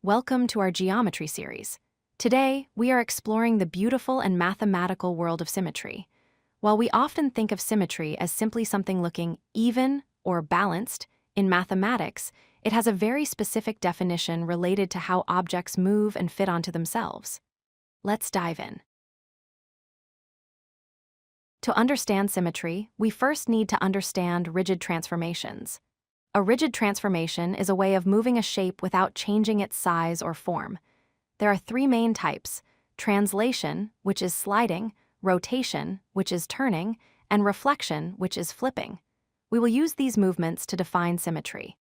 Welcome to our geometry series. Today, we are exploring the beautiful and mathematical world of symmetry. While we often think of symmetry as simply something looking even or balanced, in mathematics, it has a very specific definition related to how objects move and fit onto themselves. Let's dive in. To understand symmetry, we first need to understand rigid transformations. A rigid transformation is a way of moving a shape without changing its size or form. There are three main types: translation, which is sliding, rotation, which is turning, and reflection, which is flipping. We will use these movements to define symmetry.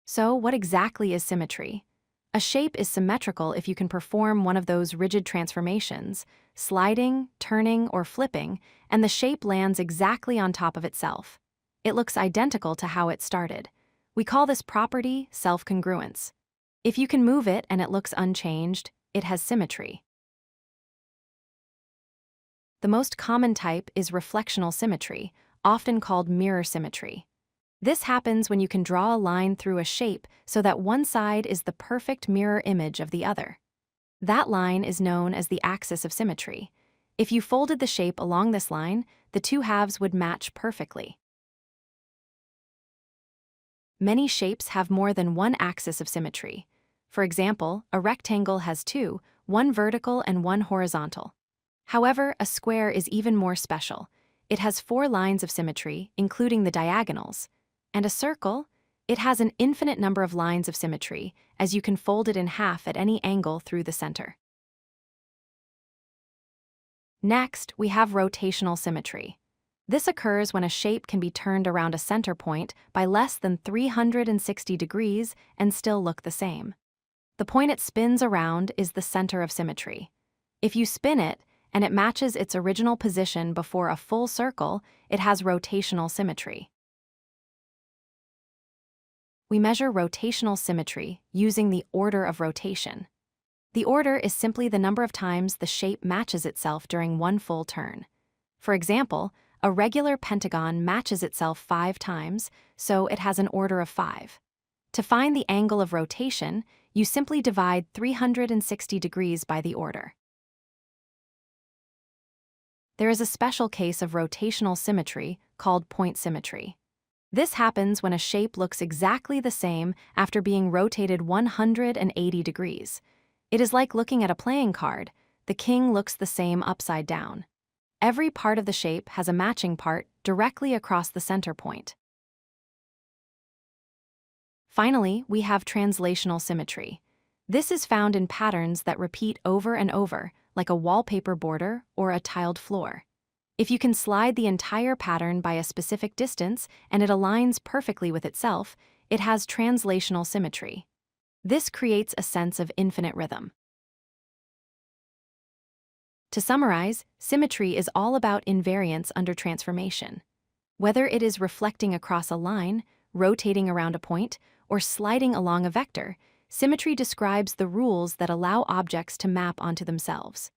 So, what exactly is symmetry? A shape is symmetrical if you can perform one of those rigid transformations, sliding, turning, or flipping, and the shape lands exactly on top of itself. It looks identical to how it started. We call this property self-congruence. If you can move it and it looks unchanged, it has symmetry. The most common type is reflectional symmetry, often called mirror symmetry. This happens when you can draw a line through a shape so that one side is the perfect mirror image of the other. That line is known as the axis of symmetry. If you folded the shape along this line, the two halves would match perfectly. Many shapes have more than one axis of symmetry. For example, a rectangle has two, one vertical and one horizontal. However, a square is even more special. It has 4 lines of symmetry, including the diagonals. And a circle? It has an infinite number of lines of symmetry, as you can fold it in half at any angle through the center. Next, we have rotational symmetry. This occurs when a shape can be turned around a center point by less than 360 degrees and still look the same. The point it spins around is the center of symmetry. If you spin it, and it matches its original position before a full circle, it has rotational symmetry. We measure rotational symmetry using the order of rotation. The order is simply the number of times the shape matches itself during one full turn. For example, a regular pentagon matches itself 5 times, so it has an order of 5. To find the angle of rotation, you simply divide 360 degrees by the order. There is a special case of rotational symmetry called point symmetry. This happens when a shape looks exactly the same after being rotated 180 degrees. It is like looking at a playing card. The king looks the same upside down. Every part of the shape has a matching part directly across the center point. Finally, we have translational symmetry. This is found in patterns that repeat over and over, like a wallpaper border or a tiled floor. If you can slide the entire pattern by a specific distance and it aligns perfectly with itself, it has translational symmetry. This creates a sense of infinite rhythm. To summarize, symmetry is all about invariance under transformation. Whether it is reflecting across a line, rotating around a point, or sliding along a vector, symmetry describes the rules that allow objects to map onto themselves.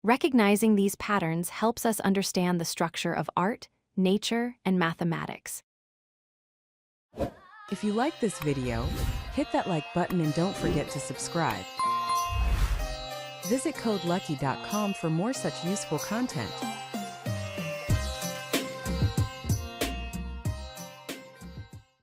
Recognizing these patterns helps us understand the structure of art, nature, and mathematics. If you like this video, hit that like button and don't forget to subscribe. Visit codelucky.com for more such useful content.